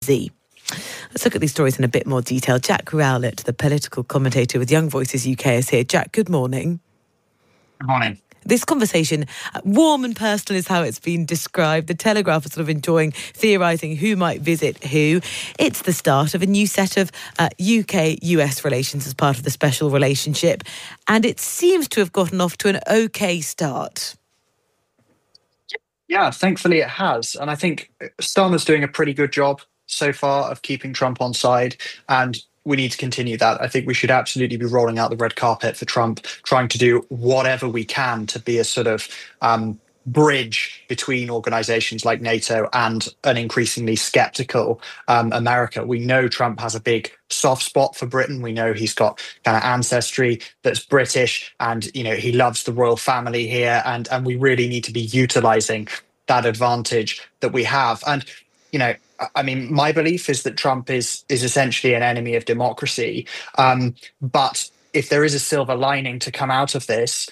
Z. Let's look at these stories in a bit more detail. Jack Rowlett, the political commentator with Young Voices UK, is here. Jack, good morning. Good morning. This conversation, warm and personal is how it's been described. The Telegraph is sort of enjoying theorising who might visit who. It's the start of a new set of UK-US relations as part of the special relationship, and it seems to have gotten off to an OK start. Yeah, thankfully it has. And I think Starmer's doing a pretty good job so far of keeping Trump on side, and we need to continue that. I think we should absolutely be rolling out the red carpet for Trump, trying to do whatever we can to be a sort of bridge between organizations like NATO and an increasingly skeptical America. We know Trump has a big soft spot for Britain. We know he's got kind of ancestry that's British, and he loves the royal family here, and we really need to be utilizing that advantage that we have. And I mean, my belief is that Trump is essentially an enemy of democracy. But if there is a silver lining to come out of this,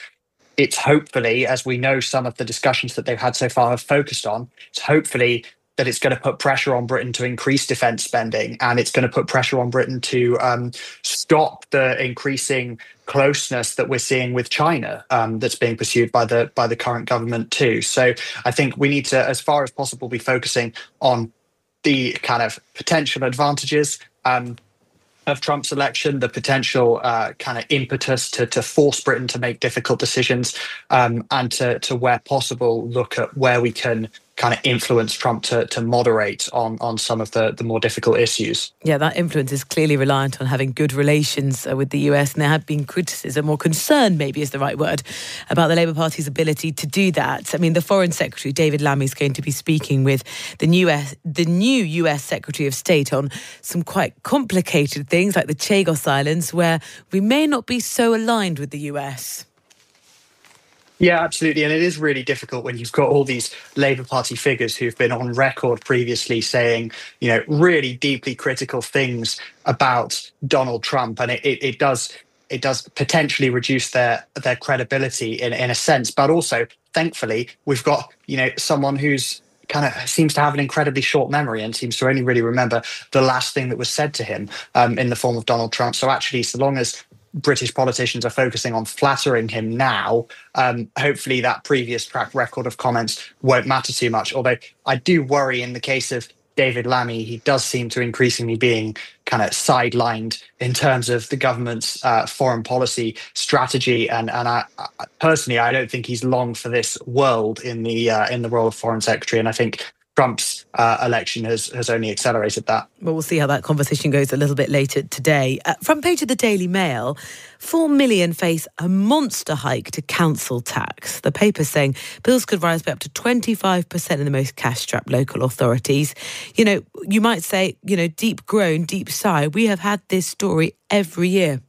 it's hopefully, as we know some of the discussions that they've had so far have focused on, it's hopefully that it's going to put pressure on Britain to increase defence spending, and it's going to put pressure on Britain to stop the increasing closeness that we're seeing with China that's being pursued by the current government too. So I think we need to, as far as possible, be focusing on the kind of potential advantages of Trump's election, the potential kind of impetus to force Britain to make difficult decisions, and to where possible, look at where we can kind of influence Trump to moderate on some of the more difficult issues. Yeah, that influence is clearly reliant on having good relations with the US, and there have been criticism, or concern maybe is the right word, about the Labour Party's ability to do that. I mean, the Foreign Secretary, David Lammy, is going to be speaking with the new US Secretary of State on some quite complicated things like the Chagos Islands, where we may not be so aligned with the US. Yeah, absolutely. And it is really difficult when you've got all these Labour Party figures who've been on record previously saying, really deeply critical things about Donald Trump. And it does potentially reduce their credibility in a sense. But also, thankfully, we've got, someone who's kind of seems to have an incredibly short memory and seems to only really remember the last thing that was said to him in the form of Donald Trump. So actually, so long as British politicians are focusing on flattering him now, hopefully that previous track record of comments won't matter too much. Although I do worry in the case of David Lammy, he does seem to increasingly being kind of sidelined in terms of the government's foreign policy strategy. And I personally, I don't think he's long for this world in the role of Foreign Secretary. And I think Trump's election has only accelerated that. Well, we'll see how that conversation goes a little bit later today. Front page of the Daily Mail, 4 million face a monster hike to council tax. The paper's saying bills could rise by up to 25% in the most cash-strapped local authorities. You might say, deep groan, deep sigh. We have had this story every year.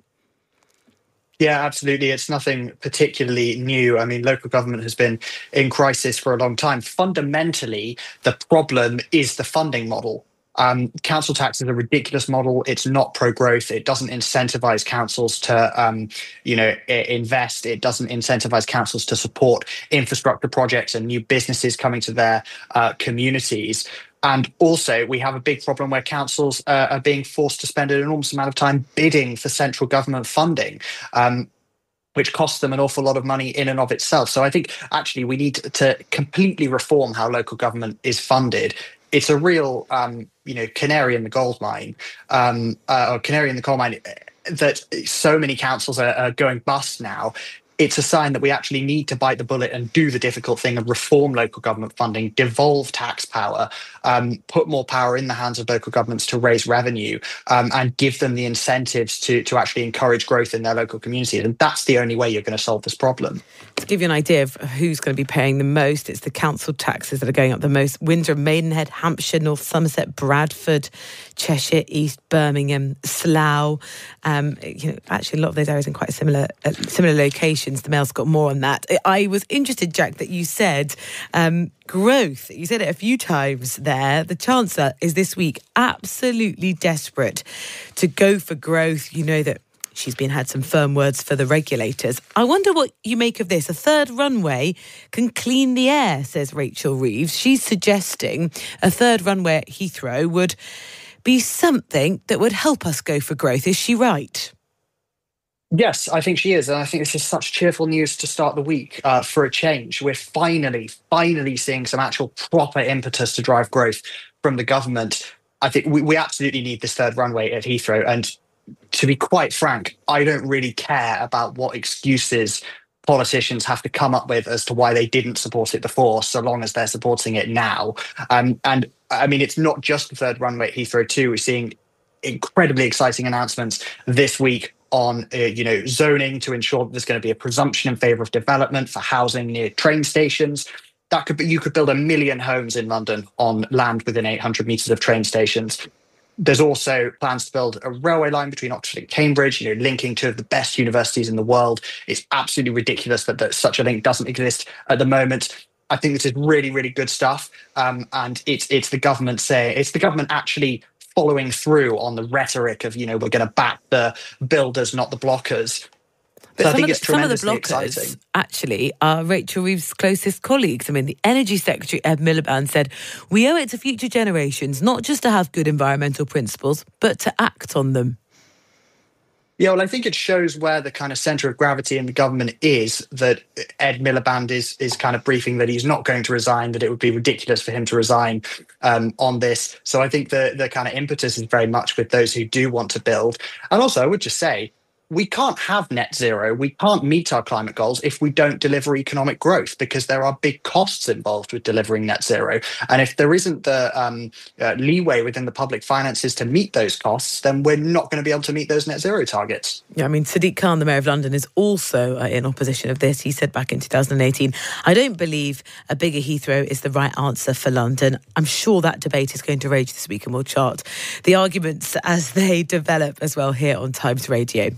Yeah, absolutely. It's nothing particularly new. I mean, local government has been in crisis for a long time. Fundamentally, the problem is the funding model. Council tax is a ridiculous model. It's not pro-growth. It doesn't incentivize councils to, invest. It doesn't incentivize councils to support infrastructure projects and new businesses coming to their communities. And also, we have a big problem where councils are being forced to spend an enormous amount of time bidding for central government funding, which costs them an awful lot of money in and of itself. So I think actually we need to completely reform how local government is funded. It's a real, canary in the gold mine, or canary in the coal mine, that so many councils are going bust now. It's a sign that we actually need to bite the bullet and do the difficult thing of reform local government funding, devolve tax power, put more power in the hands of local governments to raise revenue, and give them the incentives to actually encourage growth in their local communities. And that's the only way you're going to solve this problem. To give you an idea of who's going to be paying the most, it's the council taxes that are going up the most. Windsor, Maidenhead, Hampshire, North Somerset, Bradford, Cheshire, East Birmingham, Slough. Actually, a lot of those areas in quite similar locations. The Mail's got more on that. I was interested, Jack, that you said growth. You said it a few times there. The Chancellor is this week absolutely desperate to go for growth. You know that she's had some firm words for the regulators. I wonder what you make of this. A third runway can clean the air, says Rachel Reeves. She's suggesting a third runway at Heathrow would be something that would help us go for growth. Is she right? Yes, I think she is. And I think this is such cheerful news to start the week for a change. We're finally seeing some actual proper impetus to drive growth from the government. I think we absolutely need this third runway at Heathrow. And to be quite frank, I don't really care about what excuses politicians have to come up with as to why they didn't support it before, so long as they're supporting it now. And I mean, it's not just the third runway at Heathrow too. We're seeing incredibly exciting announcements this week on zoning to ensure that there's going to be a presumption in favour of development for housing near train stations. You could build 1 million homes in London on land within 800 metres of train stations. There's also plans to build a railway line between Oxford and Cambridge, linking two of the best universities in the world. It's absolutely ridiculous that such a link doesn't exist at the moment. I think this is really, really good stuff. And it's the government actually following through on the rhetoric of, we're going to back the builders, not the blockers. But so I think it's tremendously some of the blockers exciting. Actually are Rachel Reeves' closest colleagues. I mean, the Energy Secretary, Ed Miliband, said, we owe it to future generations not just to have good environmental principles, but to act on them. Yeah, well, I think it shows where the kind of centre of gravity in the government is, that Ed Miliband is kind of briefing that he's not going to resign, that it would be ridiculous for him to resign on this. So I think the kind of impetus is very much with those who do want to build. And also, I would just say, we can't have net zero. We can't meet our climate goals if we don't deliver economic growth, because there are big costs involved with delivering net zero. And if there isn't the leeway within the public finances to meet those costs, then we're not going to be able to meet those net zero targets. Yeah, I mean, Sadiq Khan, the Mayor of London, is also in opposition of this. He said back in 2018, I don't believe a bigger Heathrow is the right answer for London. I'm sure that debate is going to rage this week, and we'll chart the arguments as they develop as well here on Times Radio.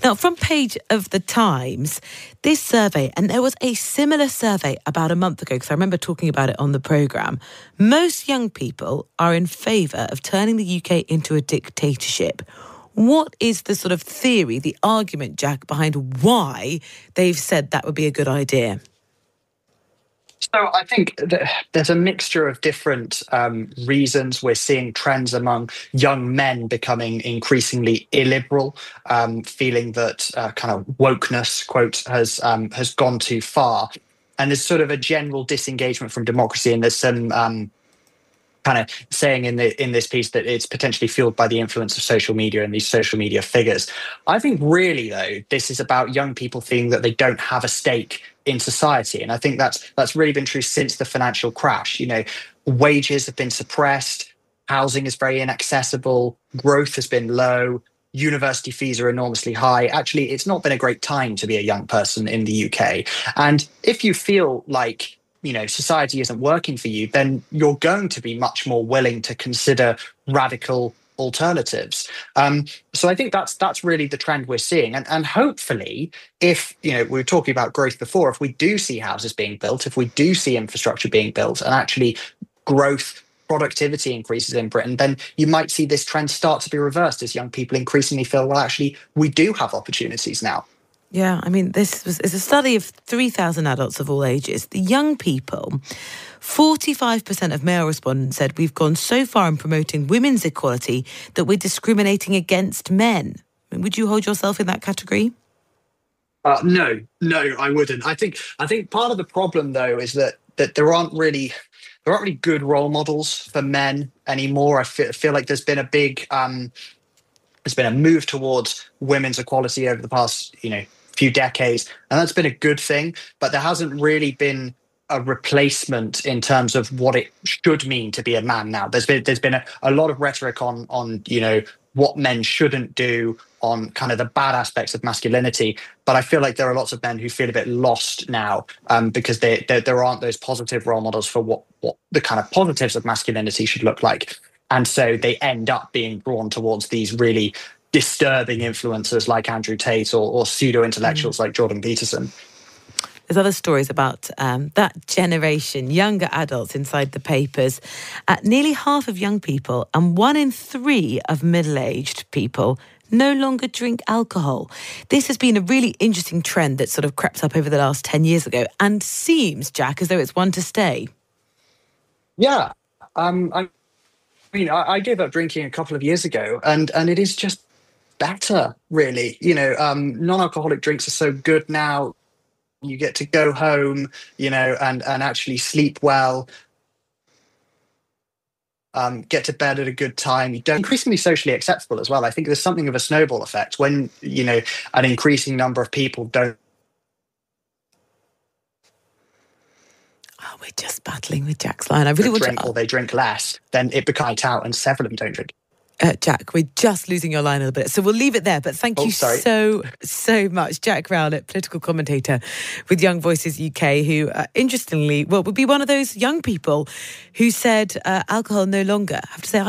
Now, front page of the Times, this survey, and there was a similar survey about a month ago, because I remember talking about it on the programme. Most young people are in favour of turning the UK into a dictatorship. What is the sort of theory, the argument, Jack, behind why they've said that would be a good idea? So I think there's a mixture of different reasons. We're seeing trends among young men becoming increasingly illiberal, feeling that kind of wokeness, quote, has gone too far. And there's sort of a general disengagement from democracy. And there's some kind of saying in this piece that it's potentially fueled by the influence of social media and these social media figures. I think really, though, this is about young people feeling that they don't have a stake in society. And I think that's really been true since the financial crash. Wages have been suppressed, housing is very inaccessible, growth has been low, university fees are enormously high. Actually, it's not been a great time to be a young person in the UK. And if you feel like society isn't working for you, then you're going to be much more willing to consider radical alternatives. So I think that's really the trend we're seeing. And hopefully, if, we were talking about growth before, if we do see houses being built, if we do see infrastructure being built, and actually growth, productivity increases in Britain, then you might see this trend start to be reversed as young people increasingly feel, well, actually, we do have opportunities now. Yeah, I mean, it's a study of 3,000 adults of all ages. The young people, 45% of male respondents said we've gone so far in promoting women's equality that we're discriminating against men. I mean, would you hold yourself in that category? No, I wouldn't. I think part of the problem, though, is that there aren't really good role models for men anymore. I feel like there's been a big there's been a move towards women's equality over the past few decades, and that's been a good thing, but there hasn't really been a replacement in terms of what it should mean to be a man now. There's been a lot of rhetoric on what men shouldn't do, on kind of the bad aspects of masculinity, but I feel like there are lots of men who feel a bit lost now because there aren't those positive role models for what the kind of positives of masculinity should look like, and so they end up being drawn towards these really disturbing influencers like Andrew Tate or pseudo-intellectuals like Jordan Peterson. There's other stories about that generation, younger adults inside the papers. Nearly half of young people and 1 in 3 of middle-aged people no longer drink alcohol. This has been a really interesting trend that sort of crept up over the last 10 years ago and seems, Jack, as though it's one to stay. Yeah. I gave up drinking a couple of years ago, and it is just better, really. Non-alcoholic drinks are so good now. You get to go home, and actually sleep well. Get to bed at a good time. You don't increasingly socially acceptable as well. I think there's something of a snowball effect when an increasing number of people don't. Oh, we're just battling with Jack's line. I really want drink, or they drink less, then it becomes out, and several of them don't drink. Jack, we're just losing your line a little bit, so we'll leave it there. But thank you so much, Jack Rowlett, political commentator with Young Voices UK, who, interestingly, would be one of those young people who said alcohol no longer. I have to say,